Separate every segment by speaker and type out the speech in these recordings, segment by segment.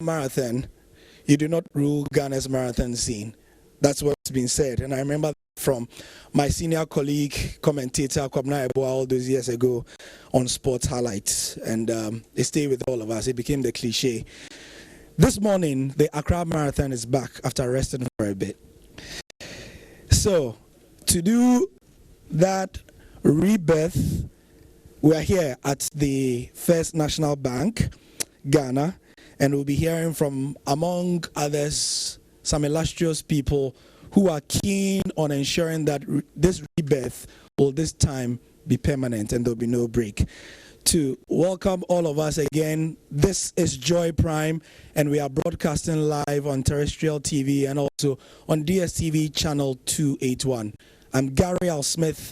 Speaker 1: Marathon, you do not rule Ghana's marathon scene. That's what's been said. And I remember from my senior colleague, commentator, Kwabena Eboa, all those years ago on Sports Highlights. And it stayed with all of us. It became the cliche. This morning, the Accra Marathon is back after resting for a bit. So, to do that rebirth, we are here at the First National Bank, Ghana, and we'll be hearing from, among others, some illustrious people who are keen on ensuring that this rebirth will this time be permanent and there'll be no break. To welcome all of us again, this is Joy Prime, and we are broadcasting live on terrestrial TV and also on DSTV channel 281. I'm Gary L. Smith,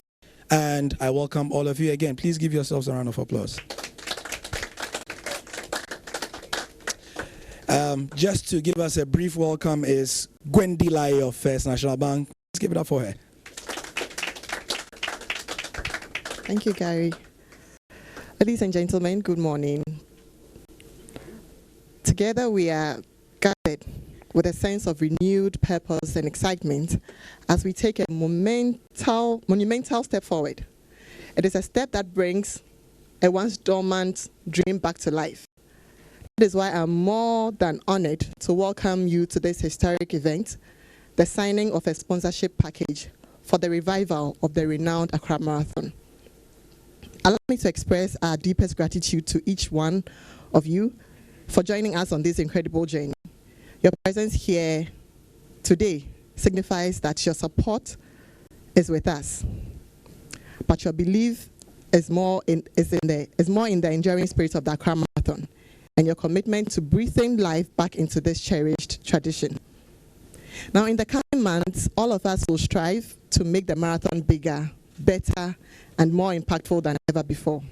Speaker 1: and I welcome all of you again. Please give yourselves a round of applause. Just to give us a brief welcome is Gwendi Lai of First National Bank. Let's give it up for her.
Speaker 2: Thank you, Gary. Ladies and gentlemen, good morning. Together we are gathered with a sense of renewed purpose and excitement as we take a monumental step forward. It is a step that brings a once dormant dream back to life. That is why I'm more than honored to welcome you to this historic event, the signing of a sponsorship package for the revival of the renowned Accra Marathon. Allow me to express our deepest gratitude to each one of you for joining us on this incredible journey. Your presence here today signifies that your support is with us, but your belief is more in the enduring spirit of the Accra Marathon and your commitment to breathing life back into this cherished tradition. Now, in the coming months, all of us will strive to make the marathon bigger, better, and more impactful than ever before.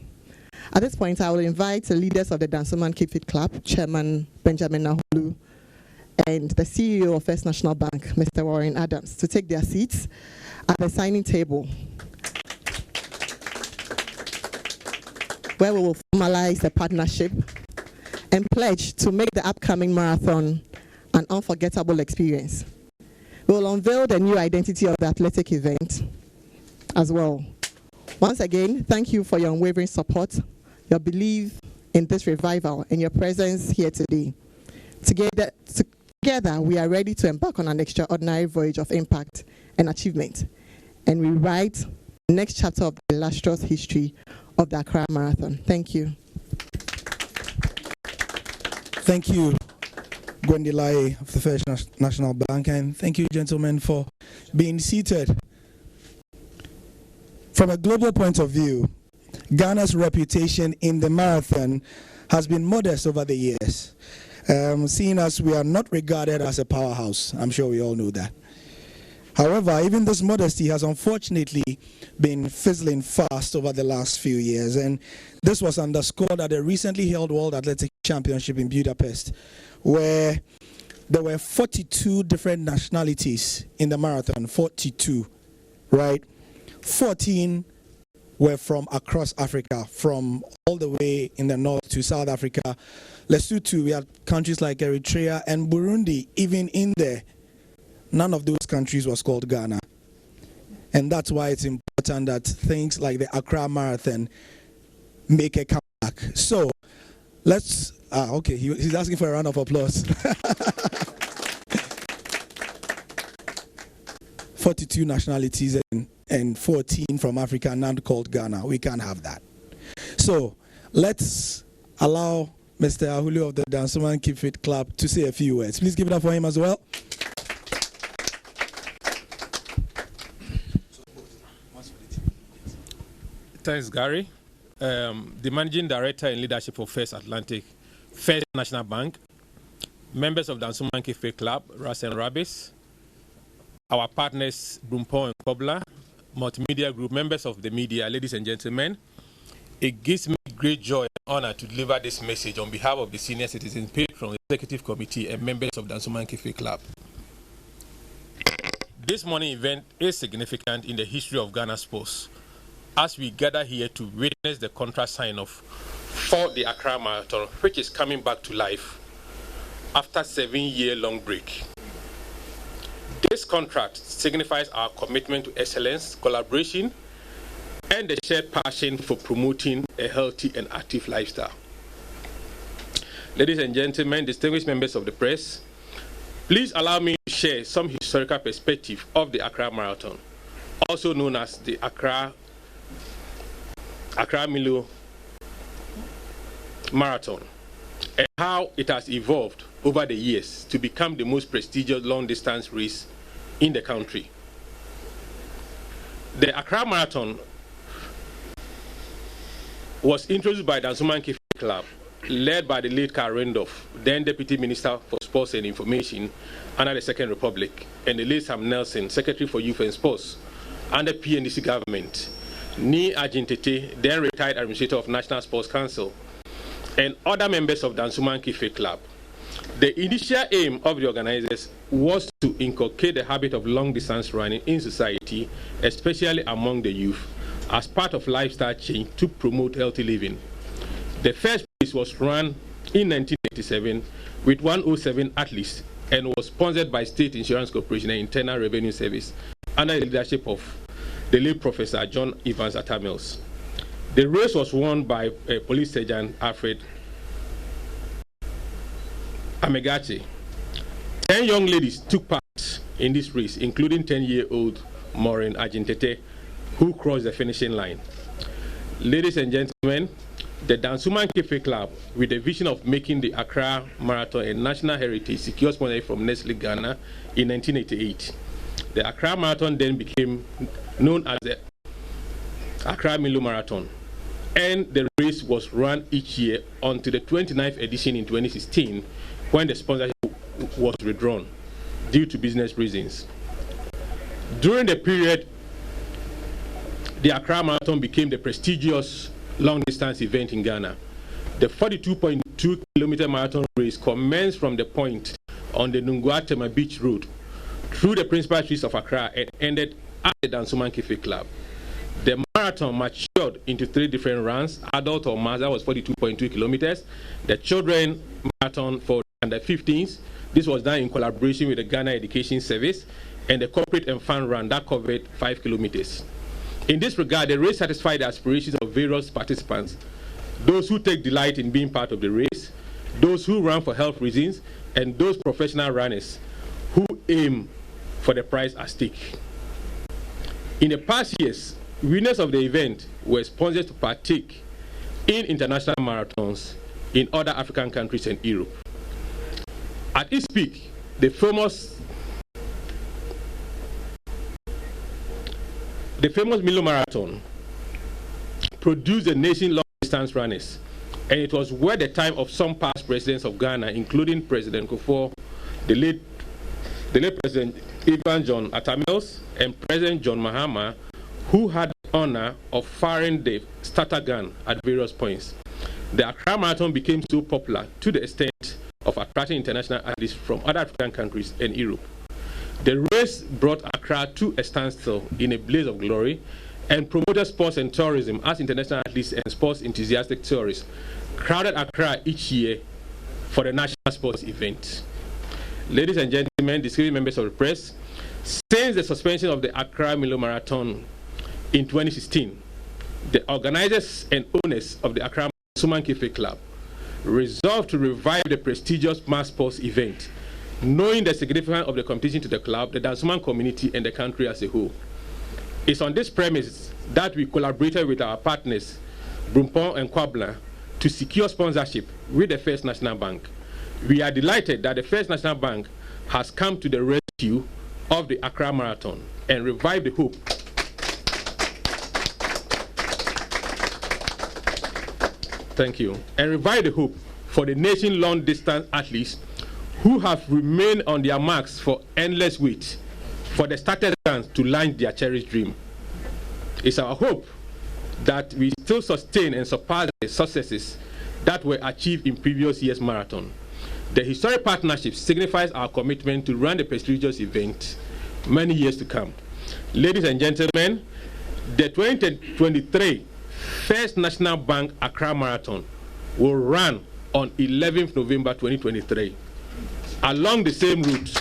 Speaker 2: At this point, I will invite the leaders of the Dansoman Keep Fit Club, Chairman Benjamin Nahulu, and the CEO of First National Bank, Mr. Warren Adams, to take their seats at the signing table, where we will formalize the partnership and pledge to make the upcoming marathon an unforgettable experience. We will unveil the new identity of the athletic event as well. Once again, thank you for your unwavering support, your belief in this revival, and your presence here today. Together, we are ready to embark on an extraordinary voyage of impact and achievement, and we write the next chapter of the illustrious history of the Accra Marathon. Thank you.
Speaker 1: Thank you, Gwendi Lai of the First National Bank, and thank you, gentlemen, for being seated. From a global point of view, Ghana's reputation in the marathon has been modest over the years, seeing as we are not regarded as a powerhouse. I'm sure we all know that. However, even this modesty has unfortunately been fizzling fast over the last few years, and this was underscored at the recently held World Athletic Championship in Budapest, where there were 42 different nationalities in the marathon, 42, right? 14 were from across Africa, from all the way in the north to South Africa. Lesotho, we had countries like Eritrea and Burundi, even in there. None of those countries was called Ghana. And that's why it's important that things like the Accra Marathon make a comeback. So, let's, okay, he's asking for a round of applause. 42 nationalities and 14 from Africa, none called Ghana. We can't have that. So, let's allow Mr. Ahulu of the Dansoman Keep Fit Club to say a few words. Please give it up for him as well.
Speaker 3: Thanks, Gary. The Managing Director in Leadership of First National Bank, members of the Dansoman Keep Fit Club, Ras and Rabis, our partners, Brumpo and Kobla, Multimedia Group, members of the media, ladies and gentlemen, it gives me great joy and honor to deliver this message on behalf of the senior citizen patron, executive committee, and members of the Dansoman Keep Fit Club. This morning event is significant in the history of Ghana sports, as we gather here to witness the contract sign-off for the Accra Marathon, which is coming back to life after a 7-year-long break. This contract signifies our commitment to excellence, collaboration, and the shared passion for promoting a healthy and active lifestyle. Ladies and gentlemen, distinguished members of the press, please allow me to share some historical perspective of the Accra Marathon, also known as the Accra Marathon, and how it has evolved over the years to become the most prestigious long-distance race in the country. The Accra Marathon was introduced by the Dansoman Club, led by the late Karl Randolph, then Deputy Minister for Sports and Information under the Second Republic, and the late Sam Nelson, Secretary for Youth and Sports under PNDC government, Ni Ajintete, then retired Administrator of National Sports Council, and other members of the Dansoman Club. The initial aim of the organizers was to inculcate the habit of long-distance running in society, especially among the youth, as part of lifestyle change to promote healthy living. The first race was run in 1987 with 107 athletes and was sponsored by State Insurance Corporation and Internal Revenue Service under the leadership of the late Professor John Evans Atamils. The race was won by Police Sergeant Alfred Amegachi. 10 young ladies took part in this race, including 10-year-old Maureen Ajintete, who crossed the finishing line. Ladies and gentlemen, the Dansoman Club, with the vision of making the Accra Marathon a national heritage, secured sponsorship from Nestle Ghana in 1988. The Accra Marathon then became known as the Accra Marathon, and the race was run each year until the 29th edition in 2016, when the sponsorship was withdrawn due to business reasons. During the period, the Accra Marathon became the prestigious long-distance event in Ghana. The 42.2-kilometer marathon race commenced from the point on the Nungua-Tema Beach Road through the principal streets of Accra and ended at the Dansoman Club. The marathon matured into 3 different runs. Adult or Mazda was 42.2 kilometers. The children marathon for under 15s. This was done in collaboration with the Ghana Education Service, and the corporate and fun run that covered 5 kilometers. In this regard, the race satisfied the aspirations of various participants, those who take delight in being part of the race, those who run for health reasons, and those professional runners who aim for the prize at stake. In the past years, winners of the event were sponsored to partake in international marathons in other African countries and Europe. At its peak, the famous Milo Marathon produced the nation long-distance runners, and it was worth the time of some past presidents of Ghana, including President Kufuor, the late President Ivan John Atamils, and President John Mahama, who had the honor of firing the starter gun at various points. The Accra Marathon became so popular to the extent of attracting international athletes from other African countries and Europe. The race brought Accra to a standstill in a blaze of glory and promoted sports and tourism as international athletes and sports enthusiastic tourists crowded Accra each year for the national sports event. Ladies and gentlemen, distinguished members of the press, since the suspension of the Accra Marathon in 2016, the organizers and owners of the Accra Dansoman Club resolved to revive the prestigious mass sports event, knowing the significance of the competition to the club, the Dansoman community, and the country as a whole. It's on this premise that we collaborated with our partners, Brumpon and Kwabla, to secure sponsorship with the First National Bank. We are delighted that the First National Bank has come to the rescue of the Accra Marathon and revived the hope and revive the hope for the nation long-distance athletes who have remained on their marks for endless wait for the started guns to launch their cherished dream. It's our hope that we still sustain and surpass the successes that were achieved in previous year's marathon. The historic partnership signifies our commitment to run the prestigious event many years to come. Ladies and gentlemen, the 2023 First National Bank Accra Marathon will run on 11th November 2023 along the same route.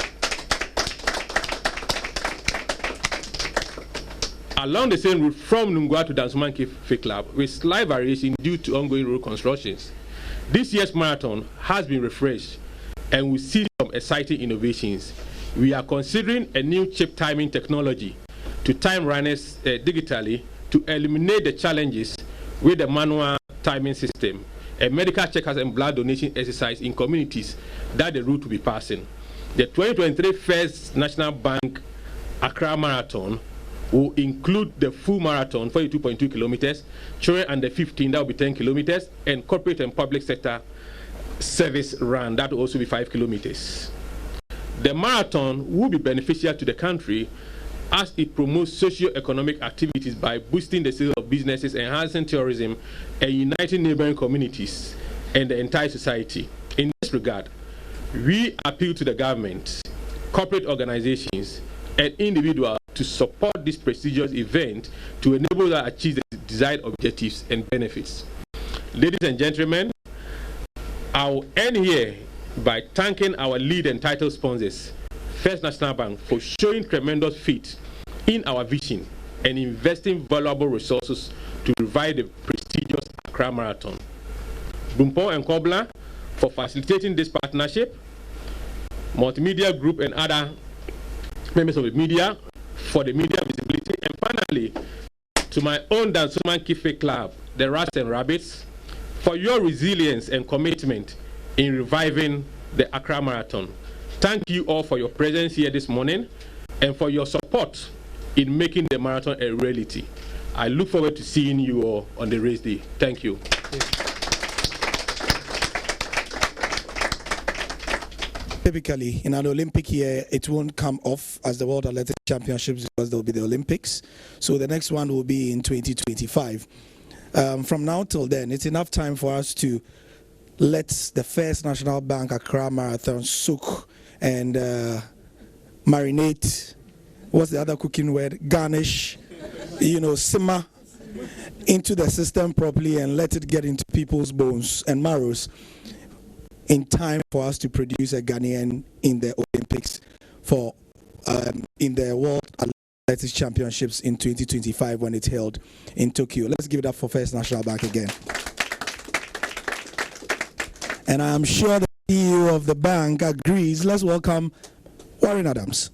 Speaker 3: Along the same route from Nungua to Dansoman Cafe Club, with slight variation due to ongoing road constructions. This year's marathon has been refreshed and we see some exciting innovations. We are considering a new chip timing technology to time runners digitally to eliminate the challenges with the manual timing system, a medical checkers and blood donation exercise in communities that the route will be passing. The 2023 First National Bank Accra Marathon will include the full marathon, 42.2 kilometers, children under 15, that will be 10 kilometers, and corporate and public sector service run, that will also be 5 kilometers. The marathon will be beneficial to the country as it promotes socio-economic activities by boosting the sales of businesses, enhancing tourism, and uniting neighboring communities and the entire society. In this regard, we appeal to the government, corporate organizations, and individuals to support this prestigious event to enable us to achieve the desired objectives and benefits. Ladies and gentlemen, I'll end here by thanking our lead and title sponsors, First National Bank, for showing tremendous faith in our vision and investing valuable resources to revive the prestigious Accra Marathon. Bumpon and Kobler for facilitating this partnership, Multimedia Group and other members of the media for the media visibility, and finally, to my own Dansoman Cafe Club, the Rats and Rabbits, for your resilience and commitment in reviving the Accra Marathon. Thank you all for your presence here this morning and for your support in making the marathon a reality. I look forward to seeing you all on the race day. Thank you.
Speaker 1: Typically, in an Olympic year, it won't come off as the World Athletics Championships because there will be the Olympics. So the next one will be in 2025. From now till then, it's enough time for us to let the First National Bank Accra Marathon soak and marinate. What's the other cooking word? Garnish, simmer into the system properly and let it get into people's bones and marrows in time for us to produce a Ghanaian in the Olympics for in the World Athletics Championships in 2025 when it's held in Tokyo. Let's give it up for First National Bank again. And I'm sure the CEO of the bank agrees. Let's welcome Warren Adams.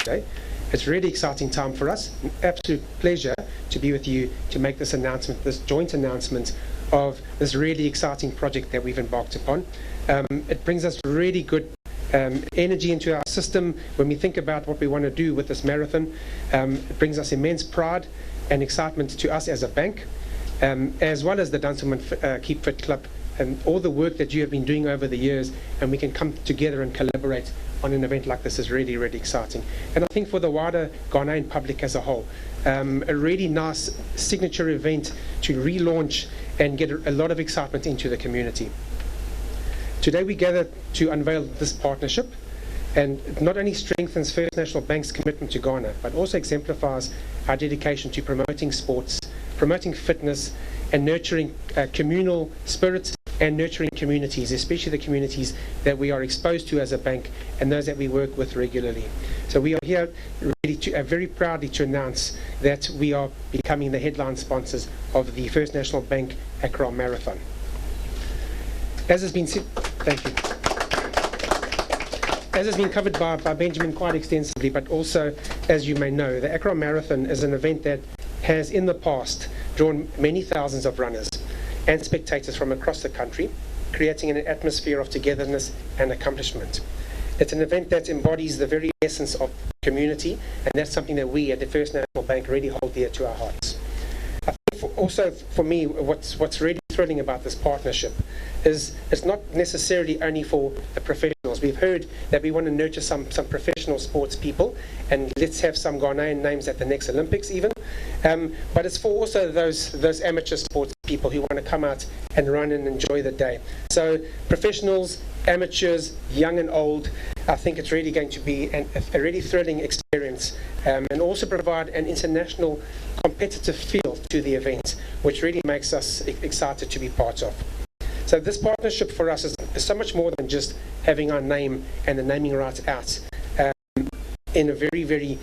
Speaker 4: Okay. It's a really exciting time for us. An absolute pleasure to be with you to make this announcement, this joint announcement of this really exciting project that we've embarked upon. It brings us really good energy into our system when we think about what we want to do with this marathon. It brings us immense pride and excitement to us as a bank, as well as the Dansoman Keep Fit Club, and all the work that you have been doing over the years, and we can come together and collaborate on an event like this is really, really exciting. And I think for the wider Ghanaian public as a whole, a really nice signature event to relaunch and get a lot of excitement into the community. Today we gather to unveil this partnership, and it not only strengthens First National Bank's commitment to Ghana, but also exemplifies our dedication to promoting sports, promoting fitness, and nurturing communal spirits and nurturing communities, especially the communities that we are exposed to as a bank and those that we work with regularly. So we are here really very proudly to announce that we are becoming the headline sponsors of the First National Bank Accra Marathon. As has been said, thank you. As has been covered by Benjamin quite extensively, but also, as you may know, the Accra Marathon is an event that has in the past drawn many thousands of runners and spectators from across the country, creating an atmosphere of togetherness and accomplishment. It's an event that embodies the very essence of community, and that's something that we at the First National Bank really hold dear to our hearts. I think also for me, what's really thrilling about this partnership is it's not necessarily only for the professionals. We've heard that we want to nurture some professional sports people, and let's have some Ghanaian names at the next Olympics even. But it's for also those amateur sports people who want to come out and run and enjoy the day. So professionals, amateurs, young and old, I think it's really going to be a really thrilling experience, and also provide an international competitive feel to the event, which really makes us excited to be part of. So this partnership for us is so much more than just having our name and the naming rights out in a very, very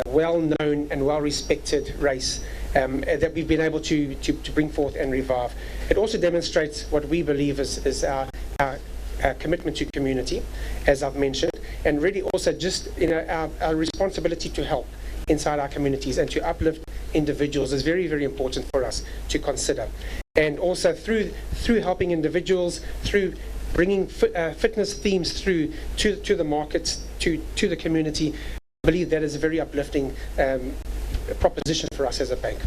Speaker 4: well-known and well-respected race that we've been able to bring forth and revive. It also demonstrates what we believe is our commitment to community, as I've mentioned, and really also just our responsibility to help inside our communities and to uplift individuals is very, very important for us to consider. And also through helping individuals, through bringing fitness themes through to the markets, to the community, I believe that is a very uplifting proposition for us as a bank.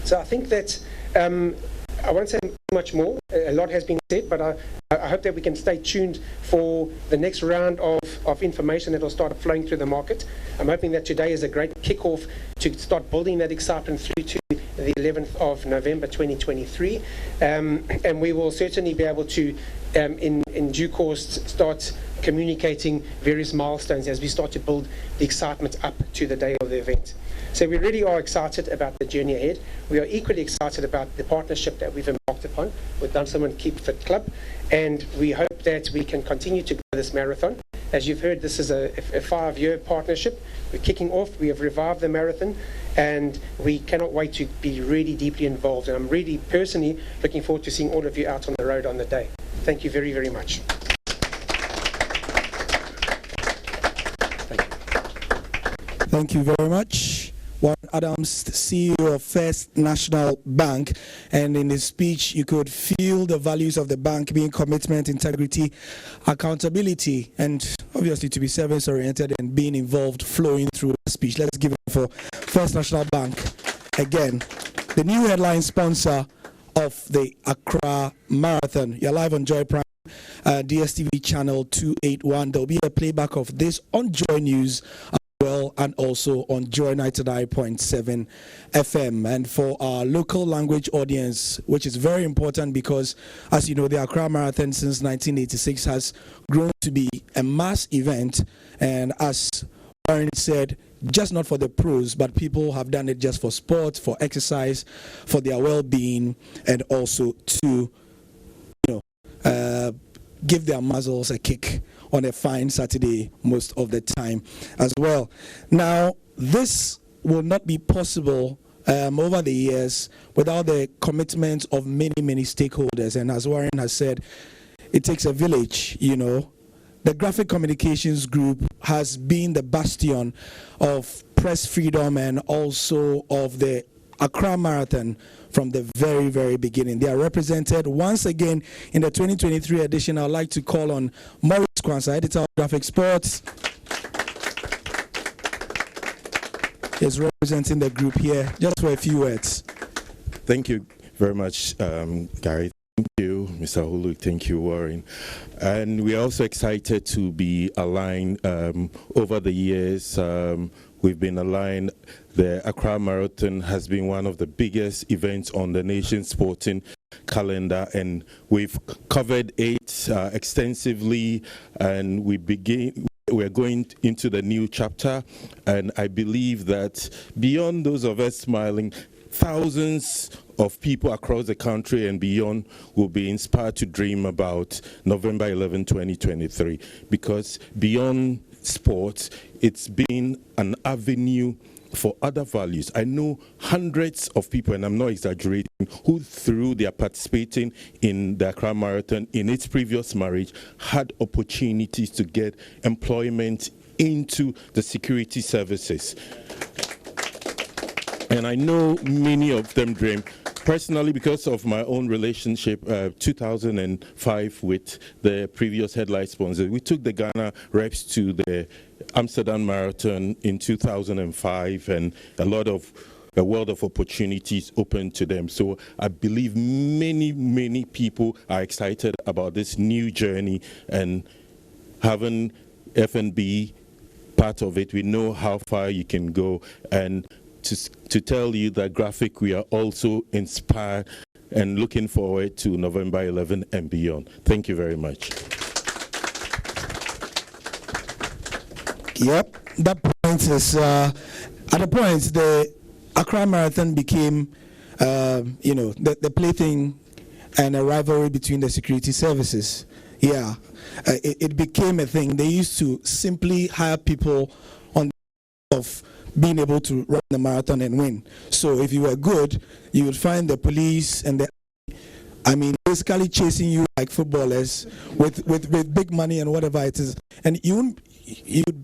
Speaker 4: So I think that I won't say much more. A lot has been said, but I hope that we can stay tuned for the next round of information that will start flowing through the market. I'm hoping that today is a great kickoff to start building that excitement through to the 11th of November 2023. And we will certainly be able to, in due course, start communicating various milestones as we start to build the excitement up to the day of the event. So we really are excited about the journey ahead. We are equally excited about the partnership that we've embarked upon with Dunstone Keep Fit Club, and we hope that we can continue to grow this marathon. As you've heard, this is a 5-year partnership. We're kicking off, we have revived the marathon, and we cannot wait to be really deeply involved. And I'm really personally looking forward to seeing all of you out on the road on the day. Thank you very, very much.
Speaker 1: Thank you very much. Warren Adams, CEO of First National Bank, and in his speech you could feel the values of the bank being commitment, integrity, accountability, and obviously to be service oriented and being involved flowing through the speech. Let's give it for First National Bank again, the new headline sponsor of the Accra Marathon. You're live on Joy Prime, DSTV channel 281. There'll be a playback of this on Joy News well, and also on Joy 99.7 FM. And for our local language audience, which is very important because, as you know, the Accra Marathon since 1986 has grown to be a mass event. And as Warren said, just not for the pros, but people have done it just for sport, for exercise, for their well-being, and also to, give their muscles a kick on a fine Saturday most of the time as well. Now, this will not be possible over the years without the commitment of many, many stakeholders. And as Warren has said, it takes a village, The Graphic Communications Group has been the bastion of press freedom and also of the Accra Marathon from the very, very beginning. They are represented once again in the 2023 edition. I'd like to call on Maurice Kwanzaa, editor of Graphic Sports. He's representing the group here. Just for a few words.
Speaker 5: Thank you very much, Gary. Thank you, Mr. Hulu. Thank you, Warren. And we're also excited to be aligned over the years. We've been aligned. The Accra Marathon has been one of the biggest events on the nation's sporting calendar, and we've covered it extensively, and we're going into the new chapter, and I believe that beyond those of us smiling, thousands of people across the country and beyond will be inspired to dream about November 11, 2023, because beyond sports, it's been an avenue for other values. I know hundreds of people, and I'm not exaggerating, who through their participating in the Accra Marathon in its previous marriage had opportunities to get employment into the security services. And I know many of them dream. Personally, because of my own relationship, 2005 with the previous headline sponsor, we took the Ghana reps to the Amsterdam Marathon in 2005, and a world of opportunities open to them. So I believe many, many people are excited about this new journey, and having F&B part of it, we know how far you can go. And to tell you that Graphic, we are also inspired and looking forward to November 11 and beyond. Thank you very much.
Speaker 1: Yep, that point is, at the point, the Accra Marathon became, the plaything and a rivalry between the security services. Yeah, it became a thing. They used to simply hire people on the of being able to run the marathon and win. So if you were good, you would find the police and the, I mean, basically chasing you like footballers with big money and whatever it is. And you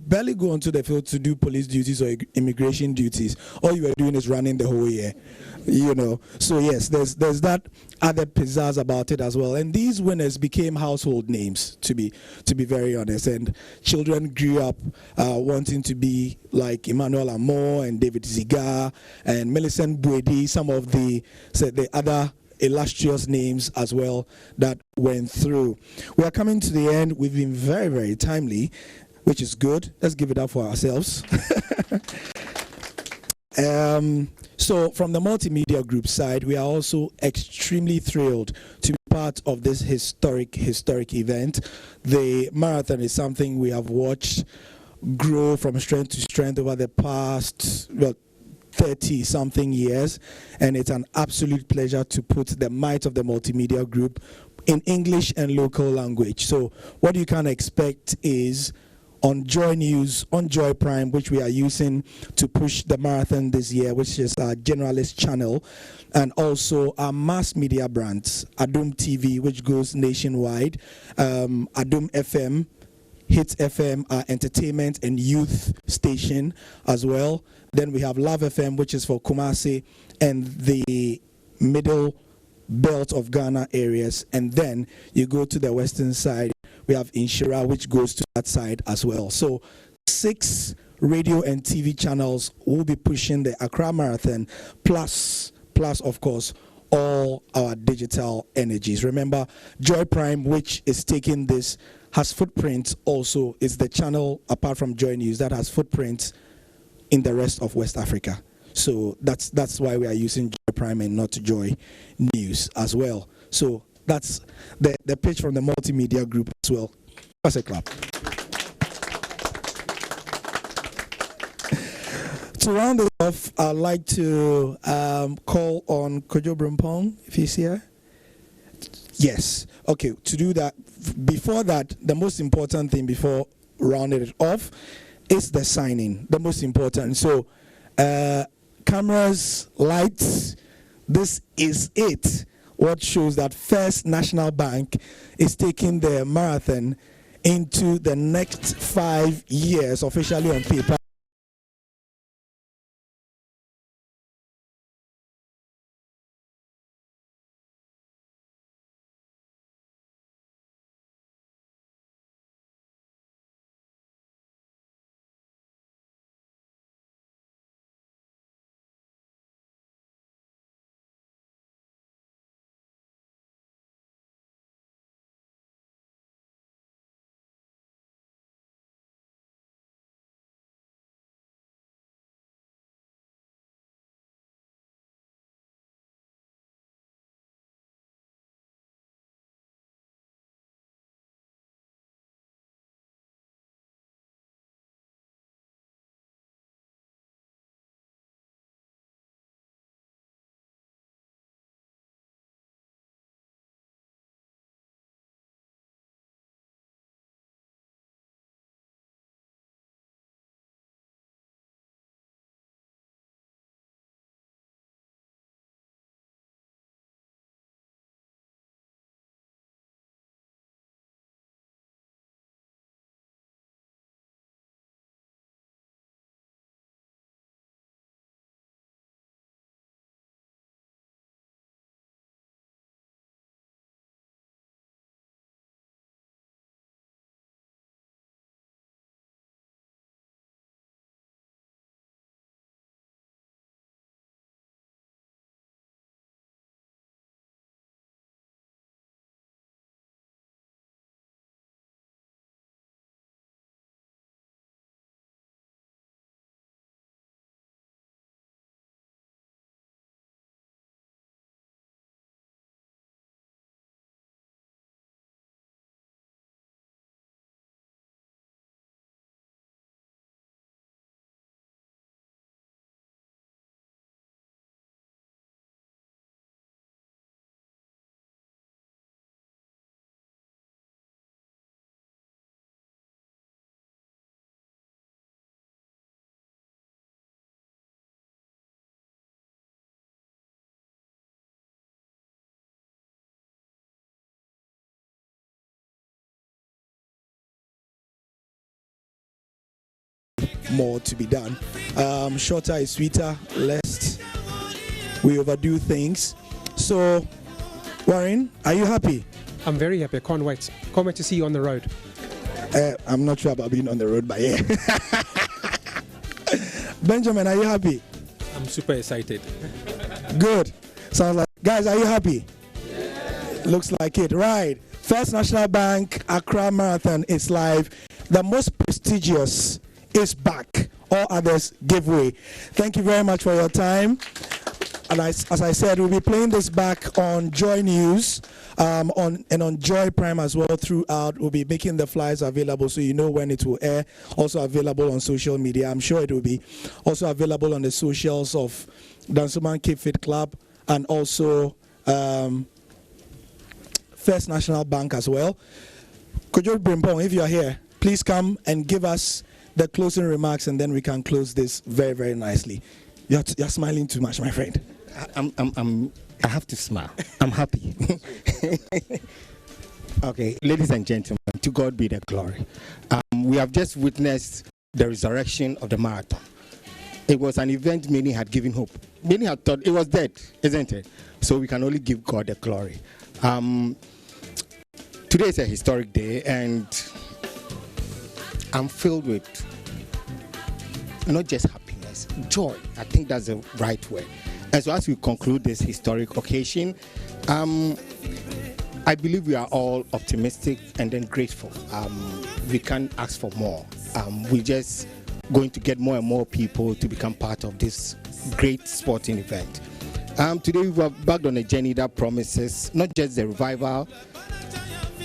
Speaker 1: barely go onto the field to do police duties or immigration duties. All you are doing is running the whole year, you know. So yes, there's that other pizzazz about it as well. And these winners became household names, to be very honest. And children grew up wanting to be like Emmanuel Amor and David Ziga and Millicent Buedi, some of the other illustrious names as well that went through. We are coming to the end. We've been very, very timely, which is good. Let's give it up for ourselves. So from the multimedia group side, we are also extremely thrilled to be part of this historic event. The marathon is something we have watched grow from strength to strength over the past 30-something years, and it's an absolute pleasure to put the might of the multimedia group in English and local language. So what you can expect is on Joy News, on Joy Prime, which we are using to push the marathon this year, which is our generalist channel, and also our mass media brands, Adum TV, which goes nationwide, Adum FM, Hits FM, our entertainment and youth station as well. Then we have Love FM, which is for Kumasi and the middle belt of Ghana areas. And then you go to the western side, we have Inshira, which goes to that side as well. So 6 radio and TV channels will be pushing the Accra Marathon, plus of course, all our digital energies. Remember, Joy Prime, which is taking this, has footprints also, is the channel apart from Joy News that has footprints in the rest of West Africa. So that's why we are using Joy Prime and not Joy News as well. So that's the pitch from the multimedia group as well. As a clap. To round it off, I'd like to call on Kojo Brimpong, if he's here. Yes. Okay, to do that, before that, the most important thing before rounding it off is the signing, the most important. So, cameras, lights, this is it. What shows that First National Bank is taking the marathon into the next 5 years, officially on paper. more to be done. Shorter is sweeter, lest we overdo things. So, Warren, are you happy?
Speaker 6: I'm very happy. I can't wait. Can't wait to see you on the road.
Speaker 1: I'm not sure about being on the road, but yeah. Benjamin, are you happy?
Speaker 3: I'm super excited.
Speaker 1: Good. Sounds like, guys, are you happy? Yeah. Looks like it. Right. First National Bank Accra Marathon is live. The most prestigious is back. All others give way. Thank you very much for your time. And as I said, we'll be playing this back on Joy News on Joy Prime as well throughout. We'll be making the flyers available so you know when it will air. Also available on social media. I'm sure it will be also available on the socials of Dansoman Cape Fit Club and also First National Bank as well. Kojo Brimpong, if you're here, please come and give us the closing remarks and then we can close this very, very nicely. You're smiling too much, my friend.
Speaker 7: I have to smile. I'm happy. Okay, ladies and gentlemen, to God be the glory. We have just witnessed the resurrection of the marathon. It was an event many had given hope. Many had thought it was dead, isn't it? So we can only give God the glory. Today is a historic day, and I'm filled with not just happiness, joy. I think that's the right word. And so as we conclude this historic occasion, I believe we are all optimistic and then grateful. We can't ask for more. We're just going to get more and more people to become part of this great sporting event. Today we've embarked on a journey that promises not just the revival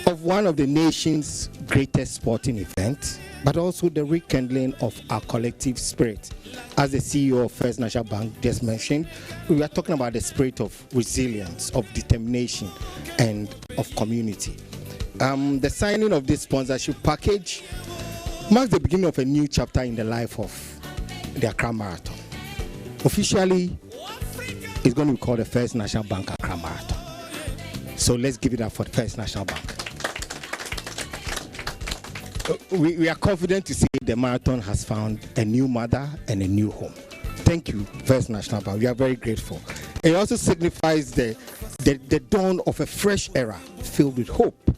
Speaker 7: of one of the nation's greatest sporting events, but also the rekindling of our collective spirit. As the CEO of First National Bank just mentioned, we are talking about the spirit of resilience, of determination, and of community. The signing of this sponsorship package marks the beginning of a new chapter in the life of the Accra Marathon. Officially, it's going to be called the First National Bank Accra Marathon. So let's give it up for the First National Bank. We are confident to say the marathon has found a new mother and a new home. Thank you, First National Bank. We are very grateful. It also signifies the dawn of a fresh era filled with hope,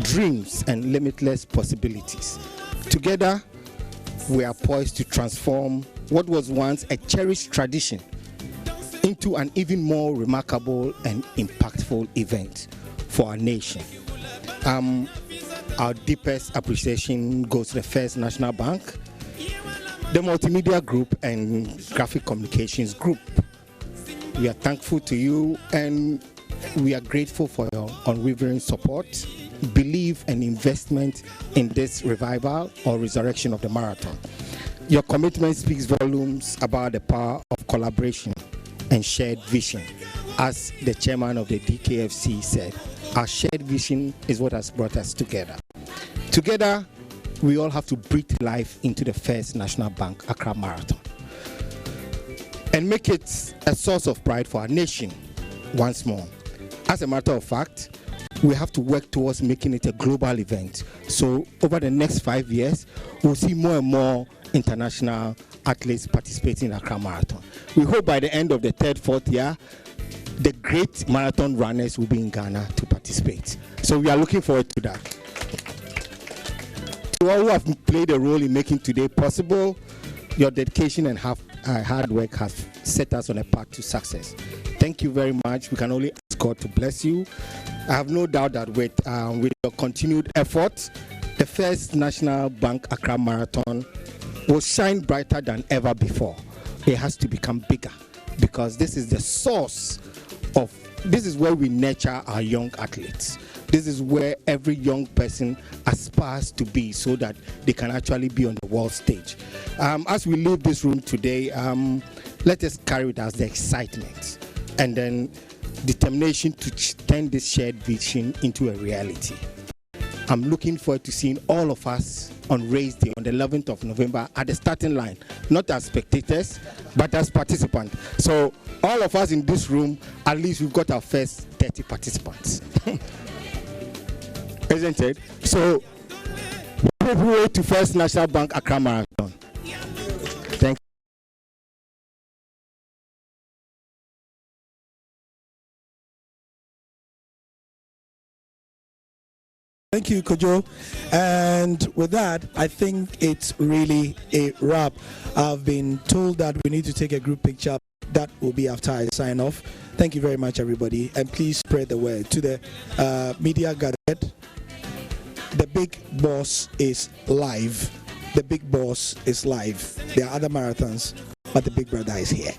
Speaker 7: dreams, and limitless possibilities. Together, we are poised to transform what was once a cherished tradition into an even more remarkable and impactful event for our nation. Our deepest appreciation goes to the First National Bank, the Multimedia Group, and Graphic Communications Group. We are thankful to you and we are grateful for your unwavering support, belief, and investment in this revival or resurrection of the marathon. Your commitment speaks volumes about the power of collaboration and shared vision. As the chairman of the DKFC said, our shared vision is what has brought us together. Together, we all have to breathe life into the First National Bank Accra Marathon and make it a source of pride for our nation once more. As a matter of fact, we have to work towards making it a global event. So over the next 5 years, we'll see more and more international athletes participating in Accra Marathon. We hope by the end of the third, fourth year, the great marathon runners will be in Ghana to participate. So we are looking forward to that. To all who have played a role in making today possible, your dedication and hard work have set us on a path to success. Thank you very much. We can only ask God to bless you. I have no doubt that with your continued efforts, the First National Bank Accra Marathon will shine brighter than ever before. It has to become bigger because this is the source of, this is where we nurture our young athletes. This is where every young person aspires to be so that they can actually be on the world stage. As we leave this room today, let us carry with us the excitement and then determination to turn this shared vision into a reality. I'm looking forward to seeing all of us on race day on the 11th of November at the starting line, not as spectators, but as participants. So all of us in this room, at least we've got our first 30 participants. Isn't it? So, we to First National Bank Accra Marathon.
Speaker 1: Thank you, Kojo. And with that, I think it's really a wrap. I've been told that we need to take a group picture. That will be after I sign off. Thank you very much, everybody. And please spread the word to the media gathered. The big boss is live. The big boss is live. There are other marathons, but the big brother is here.